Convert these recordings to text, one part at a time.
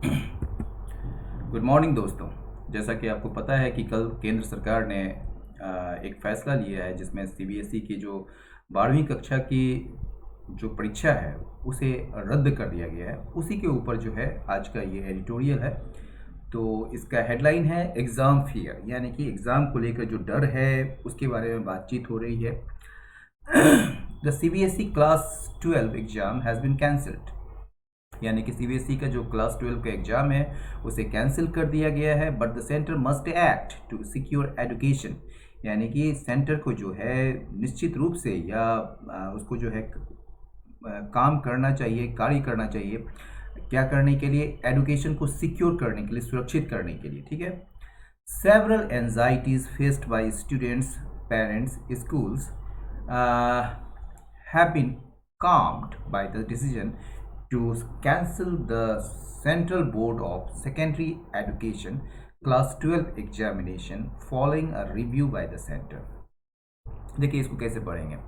Good morning दोस्तों। जैसा कि आपको पता है कि कल केंद्र सरकार ने एक फ़ैसला लिया है जिसमें सीबीएसई की जो 12वीं कक्षा की जो परीक्षा है उसे रद्द कर दिया गया है। उसी के ऊपर जो है आज का ये एडिटोरियल है। तो इसका हेडलाइन है एग्ज़ाम फियर, यानी कि एग्ज़ाम को लेकर जो डर है उसके बारे में बातचीत हो रही है। The CBSE class 12 exam has been cancelled, यानी कि सीबीएसई का जो क्लास 12 का एग्जाम है उसे कैंसिल कर दिया गया है। But the centre must act to secure education, यानी कि सेंटर को जो है निश्चित रूप से या उसको जो है काम करना चाहिए, कार्य करना चाहिए। क्या करने के लिए? एजुकेशन को सिक्योर करने के लिए, सुरक्षित करने के लिए। ठीक है। Several anxieties faced by students, parents, schools have been calmed by the decision to cancel the Central Board of Secondary Education Class 12 examination following a review by the center। देखिए इसको कैसे पढ़ेंगे।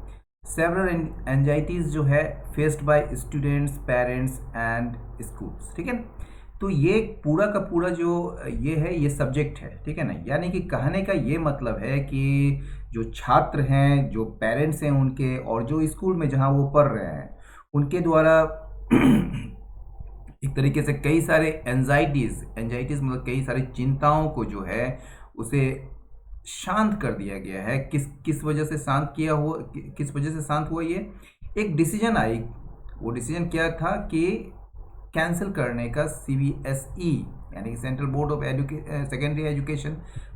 सेवरल एंजाइटीज जो है faced by students, parents and schools. ठीक है। तो ये पूरा का पूरा जो ये है ये सब्जेक्ट है। ठीक है ना। यानी कि कहने का ये मतलब है कि जो छात्र हैं, जो पेरेंट्स हैं उनके, और जो स्कूल में जहाँ वो पढ़ रहे हैं उनके द्वारा एक तरीके से कई सारे एंजाइटीज मतलब कई सारी चिंताओं को जो है उसे शांत कर दिया गया है। किस वजह से शांत किया हुआ, किस वजह से शांत हुआ? ये एक डिसीजन आई। वो डिसीजन क्या था कि कैंसिल करने का सीबीएसई यानी कि central board of secondary education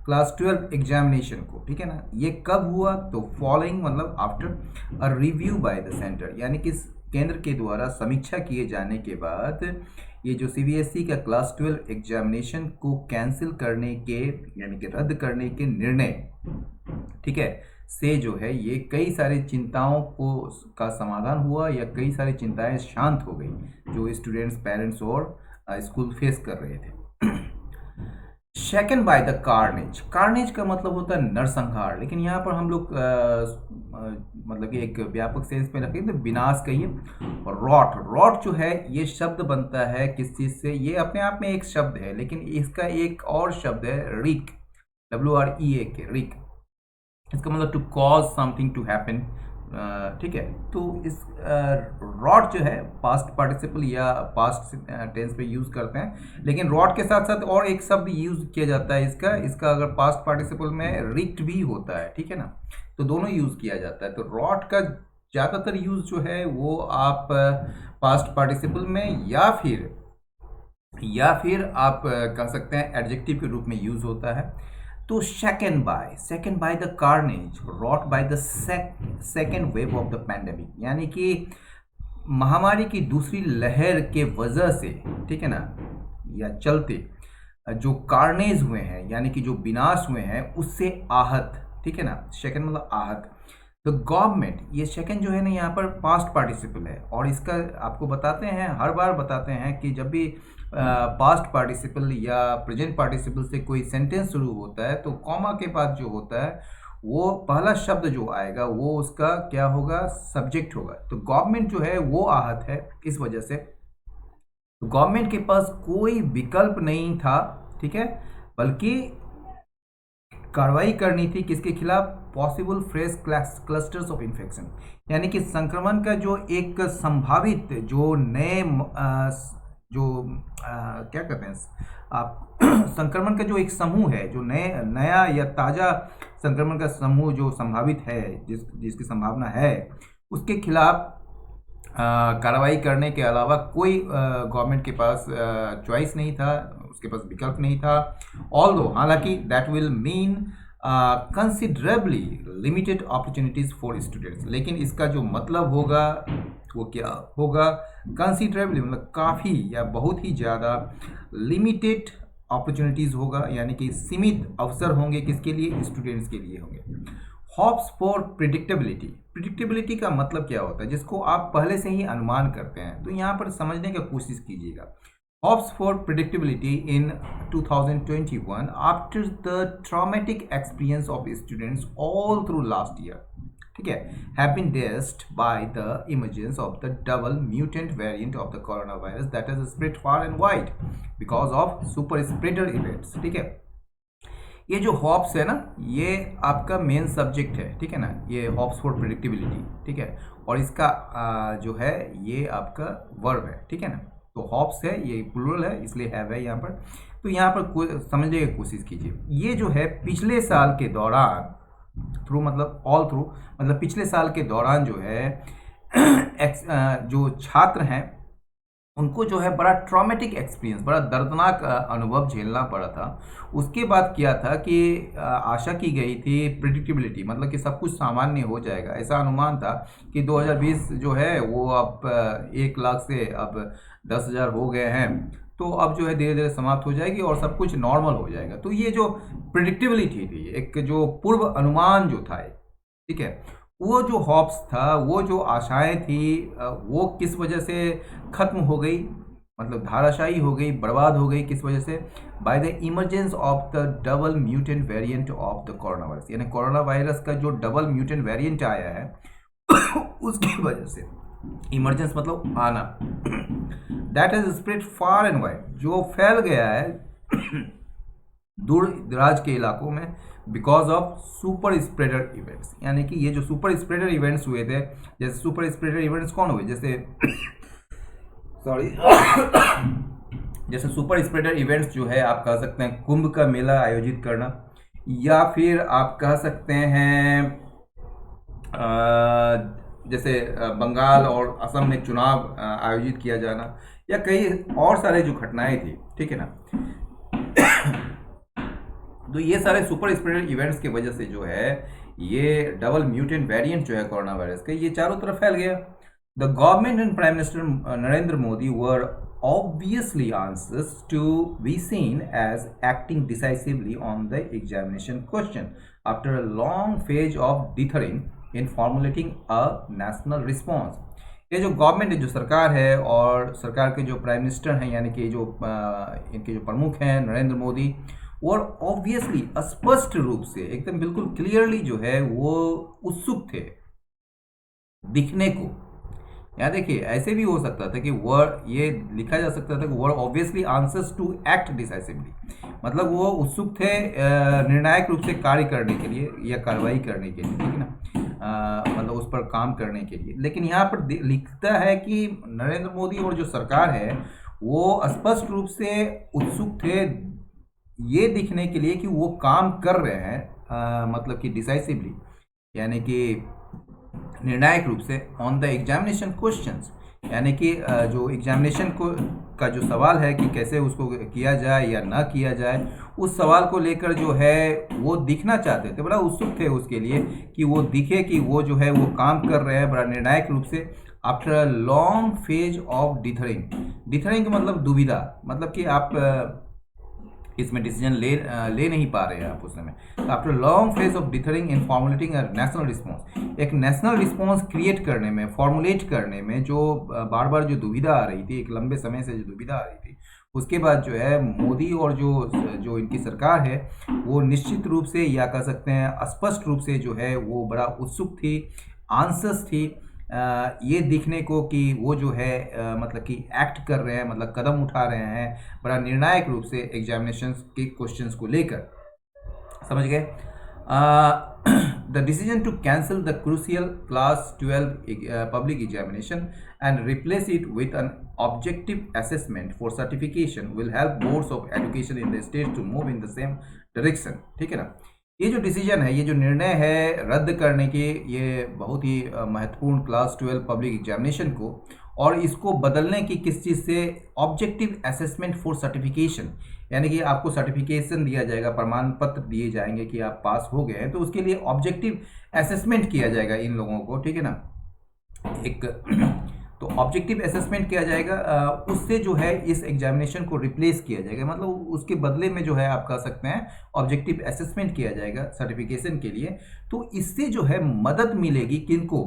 class 12 examination को। ठीक है ना। ये कब हुआ? तो फॉलोइंग मतलब after a review by the centre, यानी कि केंद्र के द्वारा समीक्षा किए जाने के बाद ये जो सीबीएसई का क्लास 12 एग्जामिनेशन को कैंसिल करने के यानी कि रद्द करने के निर्णय, ठीक है, से जो है ये कई सारी चिंताओं को का समाधान हुआ या कई सारी चिंताएं शांत हो गई जो स्टूडेंट्स, पेरेंट्स और स्कूल फेस कर रहे थे। शेकन बाय द कार्नेज। कार्नेज का मतलब होता है नरसंहार, लेकिन यहाँ पर हम लोग मतलब कि एक व्यापक सेंस में रखें तो विनाश कहिए। और रॉट, रॉट जो है ये शब्द बनता है किस चीज़ से? ये अपने आप में एक शब्द है, लेकिन इसका एक और शब्द है रिक, WREAK, रिक। इसका मतलब to cause something to happen. ठीक है। तो इस रॉट जो है पास्ट पार्टिसिपल या पास्ट टेंस पे यूज़ करते हैं, लेकिन रॉट के साथ साथ और एक शब्द यूज़ किया जाता है इसका अगर पास्ट पार्टिसिपल में रिक्ट भी होता है। ठीक है ना। तो दोनों यूज़ किया जाता है। तो रॉट का ज़्यादातर यूज़ जो है वो आप पास्ट पार्टिसिपल में या फिर आप कह सकते हैं एडजेक्टिव के रूप में यूज़ होता है। तो second by the carnage wrought by the second wave of the pandemic, यानी कि महामारी की दूसरी लहर के वजह से, ठीक है ना, या चलते जो कार्नेज हुए हैं यानी कि जो विनाश हुए हैं उससे आहत। ठीक है ना। सेकेंड मतलब आहत। तो गवर्नमेंट, ये सेकेंड जो है ना यहाँ पर पास्ट पार्टिसिपल है, और इसका आपको बताते हैं, हर बार बताते हैं कि जब भी पास्ट पार्टिसिपल या प्रेजेंट पार्टिसिपल से कोई सेंटेंस शुरू होता है तो कॉमा के बाद जो होता है वो पहला शब्द जो आएगा वो उसका क्या होगा? सब्जेक्ट होगा। तो गवर्नमेंट जो है वो आहत है इस वजह से। तो गवर्नमेंट के पास कोई विकल्प नहीं था, ठीक है, बल्कि कार्रवाई करनी थी किसके खिलाफ? Possible fresh clusters of infection, यानी कि संक्रमण का जो एक संभावित जो नए जो क्या कहते हैं आप संक्रमण का जो एक समूह है, जो नया या ताज़ा संक्रमण का समूह जो संभावित है, जिसकी संभावना है, उसके खिलाफ कार्रवाई करने के अलावा कोई गवर्नमेंट के पास चॉइस नहीं था, उसके पास विकल्प नहीं था। ऑल्दो, हालांकि that will mean considerably limited opportunities for students, लेकिन इसका जो मतलब होगा वो क्या होगा? कंसिडरेबली मतलब काफ़ी या बहुत ही ज़्यादा, लिमिटेड अपॉर्चुनिटीज़ होगा, यानी कि सीमित अवसर होंगे। किसके लिए? स्टूडेंट्स के लिए होंगे। Hopes for predictability. प्रिडिक्टेबिलिटी का मतलब क्या होता है? जिसको आप पहले से ही अनुमान करते हैं। तो यहाँ पर समझने की कोशिश कीजिएगा। Hopes for predictability in 2021 after the traumatic experience of students all through last year। ठीक है, have been dazed by the emergence of the double mutant variant of the coronavirus that has spread far and wide because of super spreader events। ठीक है, ये जो hops है ना, ये आपका मेन सब्जेक्ट है, ठीक है ना, ये हॉप्स फॉर प्रिडिक्टेबिलिटी, ठीक है, और इसका जो है ये आपका वर्ब है, ठीक है ना। तो हॉप्स है, ये प्लूरल है इसलिए हैव है यहाँ पर। तो यहाँ पर समझने की कोशिश कीजिए, ये जो है पिछले साल के दौरान, थ्रू मतलब ऑल थ्रू, मतलब पिछले साल के दौरान जो है जो छात्र हैं उनको जो है बड़ा ट्रॉमेटिक एक्सपीरियंस, बड़ा दर्दनाक अनुभव झेलना पड़ा था। उसके बाद क्या था कि आशा की गई थी प्रिडिक्टेबिलिटी, मतलब कि सब कुछ सामान्य हो जाएगा, ऐसा अनुमान था कि 2020 जो है वो अब 1 लाख से अब 10,000 हो गए हैं, तो अब जो है धीरे धीरे समाप्त हो जाएगी और सब कुछ नॉर्मल हो जाएगा। तो ये जो प्रिडिक्टेबिलिटी थी, एक जो पूर्व अनुमान जो था, ठीक है, वो जो हॉप्स था, वो जो आशाएं थी, वो किस वजह से खत्म हो गई, मतलब धाराशायी हो गई, बर्बाद हो गई। किस वजह से? By the emergence of the double mutant variant of the corona virus, यानी कोरोना वायरस का जो डबल म्यूटेंट वेरिएंट आया है उसकी वजह से, इमरजेंस मतलब आना, that has spread far and wide, जो फैल गया है दूर दराज के इलाकों में, because of super spreader events. यानी कि ये जो सुपर स्प्रेडर इवेंट्स हुए थे, जैसे सुपर स्प्रेडर इवेंट्स कौन हुए, जैसे सॉरी जैसे सुपर स्प्रेडर इवेंट्स जो है आप कह सकते हैं कुंभ का मेला आयोजित करना, या फिर आप कह सकते हैं जैसे बंगाल और असम में चुनाव आयोजित किया जाना, या कई और सारे जो घटनाएं थी, ठीक है ना। तो ये सारे सुपर स्प्रेडर इवेंट्स की वजह से जो है ये डबल म्यूटेंट वेरिएंट जो है कोरोना वायरस का, ये चारों तरफ फैल गया। The government and prime minister Narendra Modi were obviously answers to be seen as acting decisively on the examination question after a long phase of dithering in formulating a national response। ये जो government है, जो सरकार है, और सरकार के जो प्राइम मिनिस्टर हैं, यानी कि जो इनके जो प्रमुख हैं नरेंद्र मोदी, और ऑब्वियसली स्पष्ट रूप से एकदम बिल्कुल क्लियरली जो है वो उत्सुक थे दिखने को। यहाँ देखिए, ऐसे भी हो सकता था कि वर्ड, ये लिखा जा सकता था कि word obviously answers to act decisively, मतलब वो उत्सुक थे निर्णायक रूप से कार्य करने के लिए या कार्रवाई करने के लिए, ठीक है ना, मतलब उस पर काम करने के लिए। लेकिन यहाँ पर लिखता है कि नरेंद्र मोदी और जो सरकार है वो स्पष्ट रूप से उत्सुक थे ये दिखने के लिए कि वो काम कर रहे हैं, मतलब कि डिसाइसिवली, यानी कि निर्णायक रूप से, ऑन द एग्जामिनेशन क्वेश्चंस, यानी कि जो एग्जामिनेशन को का जो सवाल है कि कैसे उसको किया जाए या ना किया जाए, उस सवाल को लेकर जो है वो दिखना चाहते थे, बड़ा उत्सुक थे उसके लिए कि वो दिखे कि वो जो है वो काम कर रहे हैं बड़ा निर्णायक रूप से। After a long phase of dithering, dithering मतलब दुविधा, मतलब कि आप इसमें डिसीजन ले नहीं पा रहे हैं आप उस समय। After long phase of dithering in formulating a national response, एक नेशनल रिस्पॉन्स क्रिएट करने में, फॉर्मुलेट करने में जो बार बार जो दुविधा आ रही थी, एक लंबे समय से जो दुविधा आ रही थी, उसके बाद जो है मोदी और जो इनकी सरकार है वो निश्चित रूप से, या कह सकते हैं स्पष्ट रूप से जो है वो बड़ा उत्सुक थी, आंसर्स थी ये दिखने को कि वो जो है मतलब कि एक्ट कर रहे हैं, मतलब कदम उठा रहे हैं बड़ा निर्णायक रूप से एग्जामिनेशन के क्वेश्चंस को लेकर। समझ गए? The decision to cancel the crucial class 12 public examination and replace it with an objective assessment for certification will help boards of education in the state to move in the same direction. ठीक है ना, ये जो decision है, ये जो निर्णय है रद्द करने के, ये बहुत ही महत्वपूर्ण क्लास 12 पब्लिक एग्जामिनेशन को, और इसको बदलने की किस चीज़ से, ऑब्जेक्टिव असेसमेंट फॉर सर्टिफिकेशन, यानी कि आपको सर्टिफिकेशन दिया जाएगा, प्रमाण पत्र दिए जाएंगे कि आप पास हो गए हैं, तो उसके लिए ऑब्जेक्टिव असेसमेंट किया जाएगा इन लोगों को। ठीक है ना, एक तो ऑब्जेक्टिव असेसमेंट किया जाएगा, उससे जो है इस एग्जामिनेशन को रिप्लेस किया जाएगा, मतलब उसके बदले में जो है आप कह सकते हैं ऑब्जेक्टिव असेसमेंट किया जाएगा सर्टिफिकेशन के लिए। तो इससे जो है मदद मिलेगी किनको,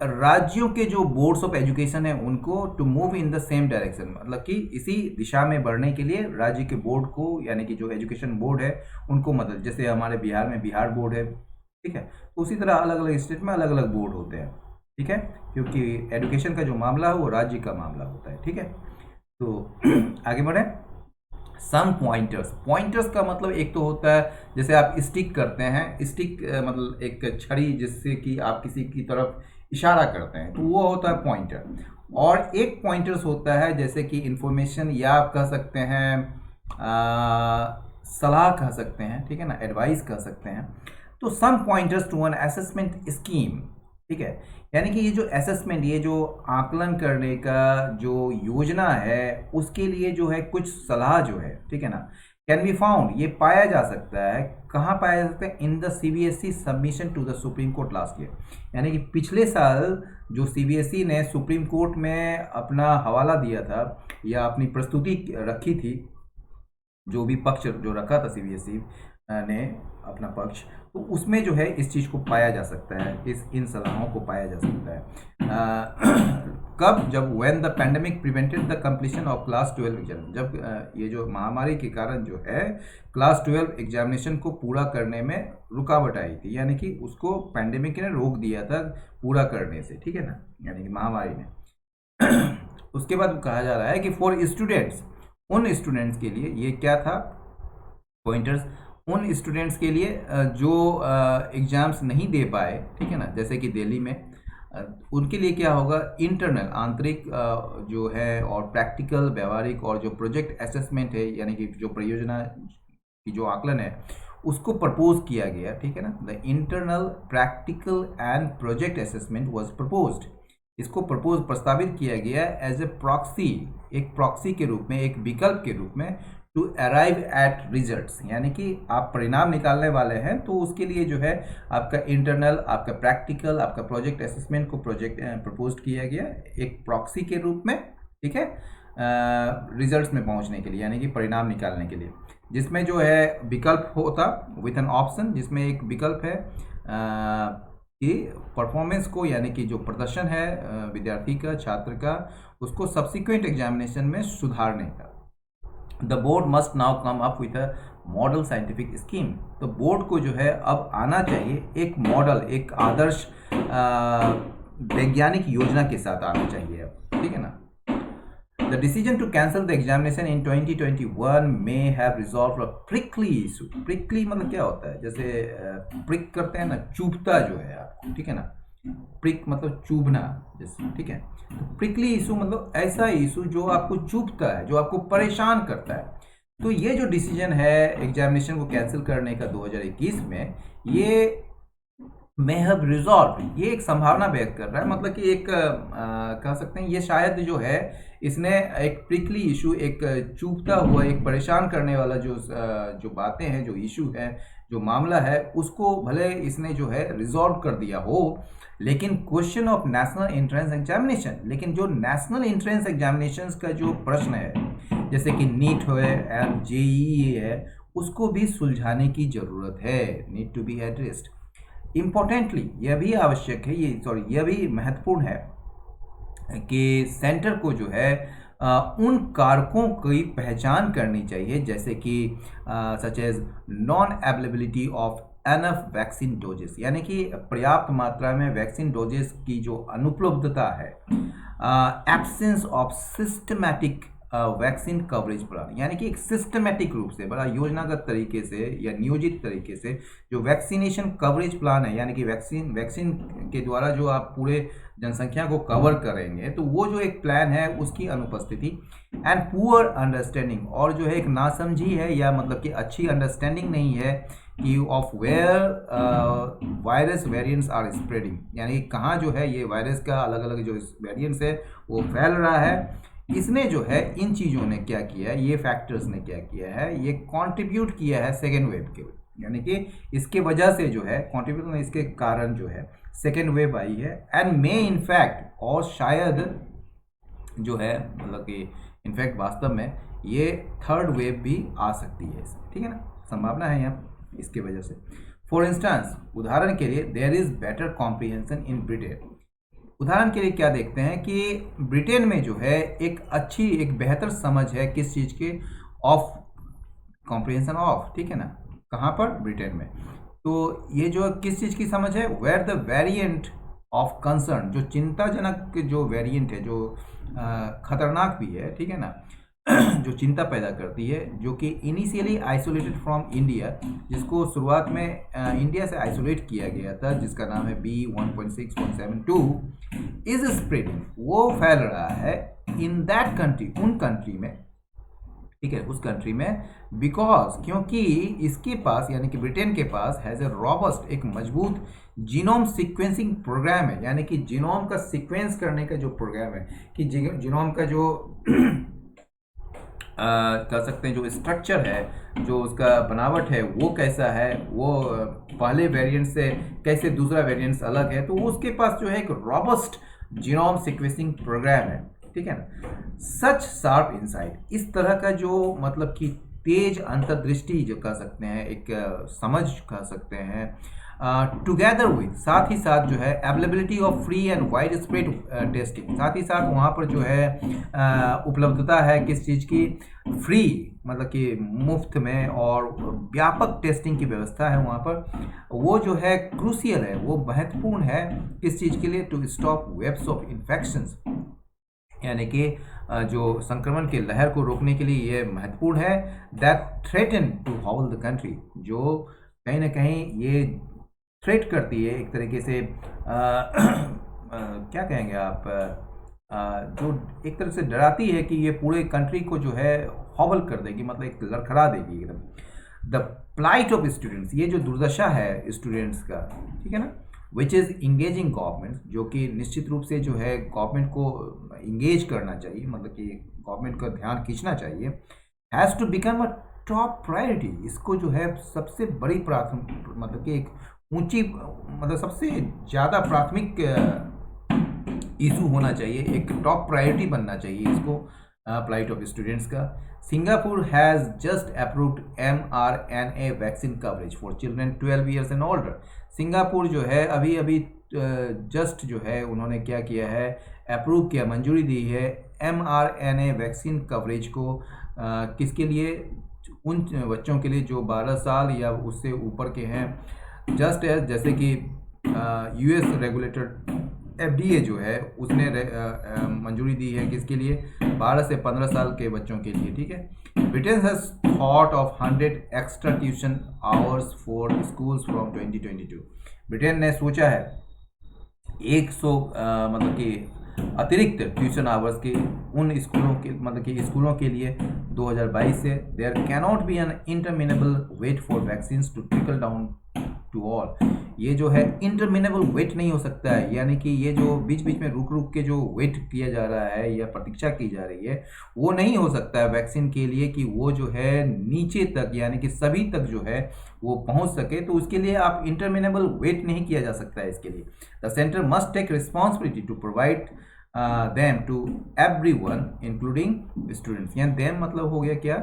राज्यों के जो बोर्ड्स ऑफ एजुकेशन है उनको, to move in the same direction, मतलब कि इसी दिशा में बढ़ने के लिए राज्य के बोर्ड को, यानी कि जो एजुकेशन बोर्ड है उनको मदद, जैसे हमारे बिहार में बिहार बोर्ड है, ठीक है। तो उसी तरह अलग अलग स्टेट में अलग अलग बोर्ड होते हैं, ठीक है, क्योंकि एजुकेशन का जो मामला है वो राज्य का मामला होता है, ठीक है। तो आगे बढ़े। सम पॉइंटर्स, पॉइंटर्स का मतलब एक तो होता है जैसे आप स्टिक करते हैं, स्टिक मतलब एक छड़ी जिससे कि आप किसी की तरफ इशारा करते हैं, तो वो होता है पॉइंटर। और एक पॉइंटर्स होता है जैसे कि इंफॉर्मेशन, या आप कह सकते हैं सलाह कह सकते हैं, ठीक है ना, एडवाइस कह सकते हैं। तो some pointers to an assessment scheme, ठीक है, यानी कि ये जो असेसमेंट, ये जो आकलन करने का जो योजना है, उसके लिए जो है कुछ सलाह जो है, ठीक है ना, कैन बी फाउंड, ये पाया जा सकता है। कहाँ पाया जा सकता है? In the CBSE submission to the Supreme Court last year, यानी कि पिछले साल जो सीबीएसई ने सुप्रीम कोर्ट में अपना हवाला दिया था या अपनी प्रस्तुति रखी थी, जो भी पक्ष जो रखा था सीबीएसई ने अपना पक्ष, तो उसमें जो है इस चीज़ को पाया जा सकता है, इन सलाहों को पाया जा सकता है। कब? जब when the pandemic prevented the completion of class 12 exam, जब ये जो महामारी के कारण जो है क्लास 12 एग्जामिनेशन को पूरा करने में रुकावट आई थी, यानी कि उसको पैंडेमिक ने रोक दिया था पूरा करने से, ठीक है ना, यानी कि महामारी ने। उसके बाद कहा जा रहा है कि फॉर स्टूडेंट्स, उन स्टूडेंट्स के लिए ये क्या था पॉइंटर्स, उन स्टूडेंट्स के लिए जो एग्ज़ाम्स नहीं दे पाए, ठीक है ना, जैसे कि दिल्ली में, उनके लिए क्या होगा, इंटरनल आंतरिक जो है और प्रैक्टिकल व्यवहारिक और जो प्रोजेक्ट असेसमेंट है, यानी कि जो परियोजना की जो आकलन है उसको प्रपोज किया गया, ठीक है ना। The internal practical and project assessment was proposed, इसको प्रस्तावित किया गया एज ए प्रॉक्सी, एक प्रॉक्सी के रूप में, एक विकल्प के रूप में, टू अराइव एट रिजल्ट्स, यानी कि आप परिणाम निकालने वाले हैं तो उसके लिए जो है आपका इंटरनल, आपका प्रैक्टिकल, आपका प्रोजेक्ट असेसमेंट को प्रपोज किया गया एक प्रॉक्सी के रूप में, ठीक है, रिजल्ट्स में पहुंचने के लिए, यानी कि परिणाम निकालने के लिए, जिसमें जो है विकल्प होता विथ एन ऑप्शन, जिसमें एक विकल्प है कि परफॉर्मेंस को, यानी कि जो प्रदर्शन है विद्यार्थी का, छात्र का, उसको सब्सिक्वेंट एग्जामिनेशन में सुधारने का। The board must now come up with a model scientific scheme, तो बोर्ड को जो है अब आना चाहिए एक मॉडल, एक आदर्श वैज्ञानिक योजना के साथ आना चाहिए अब, ठीक है ना। The decision to cancel the examination in 2021 may have resolved a prickly issue. prickly मतलब क्या होता है? जैसे prick करते हैं ना, चुभता जो है आपको, ठीक है ना, prick मतलब चुभना जैसे, ठीक है। तो prickly issue मतलब ऐसा इशू जो आपको चुभता है, जो आपको परेशान करता है। तो ये जो डिसीजन है एग्जामिनेशन को कैंसिल करने का 2021 में, ये मे हैव रिजॉल्व, ये एक संभावना व्यक्त कर रहा है, मतलब कि एक कह सकते हैं ये शायद जो है इसने एक प्रिकली इशू, एक चूभता हुआ, एक परेशान करने वाला जो बातें हैं, जो इशू है, जो मामला है, उसको भले इसने जो है रिजॉल्व कर दिया हो, लेकिन question of national entrance examination, लेकिन जो नेशनल एंट्रेंस एग्जामिनेशन का जो प्रश्न है, जैसे कि नीट है एंड जेईई है, उसको भी सुलझाने की जरूरत है, need to be addressed. Importantly यह भी आवश्यक है, यह भी महत्वपूर्ण है कि सेंटर को जो है उन कारकों की पहचान करनी चाहिए, जैसे कि such as non availability of enough vaccine doses, यानी कि पर्याप्त मात्रा में वैक्सीन डोजेस की जो अनुपलब्धता है, absence of systematic vaccine coverage plan, यानी कि एक सिस्टमेटिक रूप से, बड़ा योजनागत तरीके से या नियोजित तरीके से जो वैक्सीनेशन कवरेज प्लान है, यानी कि वैक्सीन के द्वारा जो आप पूरे जनसंख्या को कवर करेंगे, तो वो जो एक प्लान है उसकी अनुपस्थिति, एंड पुअर अंडरस्टैंडिंग, और जो है एक नासमझी है, या मतलब कि अच्छी अंडरस्टैंडिंग नहीं है कि of where virus variants are spreading, यानी कहाँ जो है ये वायरस का अलग अलग जो वेरिएंट्स है वो फैल रहा है। इसने जो है इन चीज़ों ने क्या किया है, ये फैक्टर्स ने क्या किया है, ये कंट्रीब्यूट किया है सेकेंड वेव के, यानी कि इसके वजह से जो है कंट्रीब्यूट, इसके कारण जो है सेकेंड वेव आई है, एंड मे इनफैक्ट, और शायद जो है मतलब कि इनफैक्ट वास्तव में ये थर्ड वेव भी आ सकती है इसमें, ठीक है ना, संभावना है यहाँ इसके वजह से। फॉर इंस्टेंस, उदाहरण के लिए, there is better comprehension in Britain, उदाहरण के लिए क्या देखते हैं कि ब्रिटेन में जो है एक बेहतर समझ है किस चीज़ के, ऑफ कॉम्प्रिहेंशन ऑफ, ठीक है ना, कहाँ पर, ब्रिटेन में, तो ये जो किस चीज़ की समझ है, where the variant of concern, जो चिंताजनक जो वेरिएंट है, जो खतरनाक भी है, ठीक है ना, जो चिंता पैदा करती है, जो कि इनिशियली आइसोलेटेड फ्रॉम इंडिया, जिसको शुरुआत में इंडिया से आइसोलेट किया गया था, जिसका नाम है B16.172, इज स्प्रेडिंग, वो फैल रहा है इन दैट कंट्री, उन कंट्री में, ठीक है, उस कंट्री में, बिकॉज, क्योंकि इसके पास यानी कि ब्रिटेन के पास हैज़ ए रॉबस्ट, एक मजबूत जीनोम सीक्वेंसिंग प्रोग्राम है, यानी कि जीनोम का सीक्वेंस करने का जो प्रोग्राम है, कि जीनोम का जो कह सकते हैं जो स्ट्रक्चर है, जो उसका बनावट है, वो कैसा है, वो पहले वेरिएंट से कैसे दूसरा वेरिएंट्स अलग है, तो उसके पास जो है एक रॉबस्ट जीनोम सीक्वेंसिंग प्रोग्राम है, ठीक है ना। सच शार्प इनसाइट, इस तरह का जो मतलब कि तेज अंतर्दृष्टि जो कह सकते हैं, एक समझ कह सकते हैं, टुगेदर विथ, साथ ही साथ जो है availability of free and wide spread testing, साथ ही साथ वहाँ पर जो है उपलब्धता है किस चीज़ की, फ्री मतलब कि मुफ्त में, और व्यापक टेस्टिंग की व्यवस्था है वहाँ पर, वो जो है क्रूशियल है, वो महत्वपूर्ण है किस चीज़ के लिए, to stop webs of infections, यानी कि जो संक्रमण के लहर को रोकने के लिए ये महत्वपूर्ण है, that threaten to haul the country, जो कहीं ना कहीं ये थ्रेट करती है एक तरीके से क्या कहेंगे आप, जो एक तरह से डराती है कि ये पूरे कंट्री को जो है हॉबल कर देगी, मतलब एक लड़खड़ा देगी एकदम। द प्लाइट ऑफ स्टूडेंट्स, ये जो दुर्दशा है स्टूडेंट्स का, ठीक है ना, विच इज़ इंगेजिंग गवर्नमेंट, जो कि निश्चित रूप से जो है गवर्नमेंट को इंगेज करना चाहिए, मतलब कि गवर्नमेंट का ध्यान खींचना चाहिए, has to become a top priority, इसको जो है सबसे बड़ी प्राथमिक, मतलब कि एक ऊंची, मतलब सबसे ज़्यादा प्राथमिक इशू होना चाहिए, एक टॉप प्रायोरिटी बनना चाहिए इसको, प्लाइट ऑफ स्टूडेंट्स का। Singapore has just approved mRNA vaccine coverage for children 12 years and older. Singapore जो है अभी अभी जस्ट जो है उन्होंने क्या किया है, अप्रूव किया, मंजूरी दी है mRNA वैक्सीन कवरेज को, किसके लिए, उन बच्चों के लिए जो 12 साल या उससे ऊपर के हैं, जस्ट एज जैसे कि यूएस रेगुलेटर FDA जो है उसने मंजूरी दी है किसके लिए, 12 से 15 साल के बच्चों के लिए, ठीक है। Britain has thought of 100 extra tuition hours for schools from 2022। Britain ने सोचा है 100 मतलब कि अतिरिक्त ट्यूशन आवर्स के उन स्कूलों के, मतलब कि स्कूलों के लिए 2022 से। There cannot be an interminable wait for vaccine to trickle down to all, ये जो है इंटरमिनेबल वेट नहीं हो सकता है, यानी कि ये जो बीच बीच में रुक रुक के जो वेट किया जा रहा है या प्रतीक्षा की जा रही है, वो नहीं हो सकता है वैक्सीन के लिए, कि वो जो है नीचे तक, यानी कि सभी तक जो है वो पहुंच सके, तो उसके लिए आप इंटरमिनेबल वेट नहीं किया जा सकता है इसके लिए। The centre must take responsibility to provide them to everyone including students, यानी देम मतलब हो गया क्या,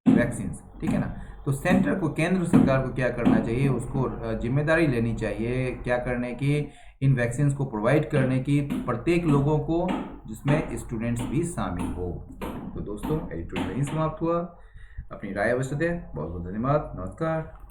वैक्सीन, ठीक है ना। तो सेंटर को, केंद्र सरकार को क्या करना चाहिए, उसको जिम्मेदारी लेनी चाहिए क्या करने की, इन वैक्सीन को प्रोवाइड करने की प्रत्येक लोगों को, जिसमें स्टूडेंट्स भी शामिल हो। तो दोस्तों एडिटोरियल यहीं समाप्त हुआ, अपनी राय अवश्य दें, बहुत बहुत धन्यवाद, नमस्कार।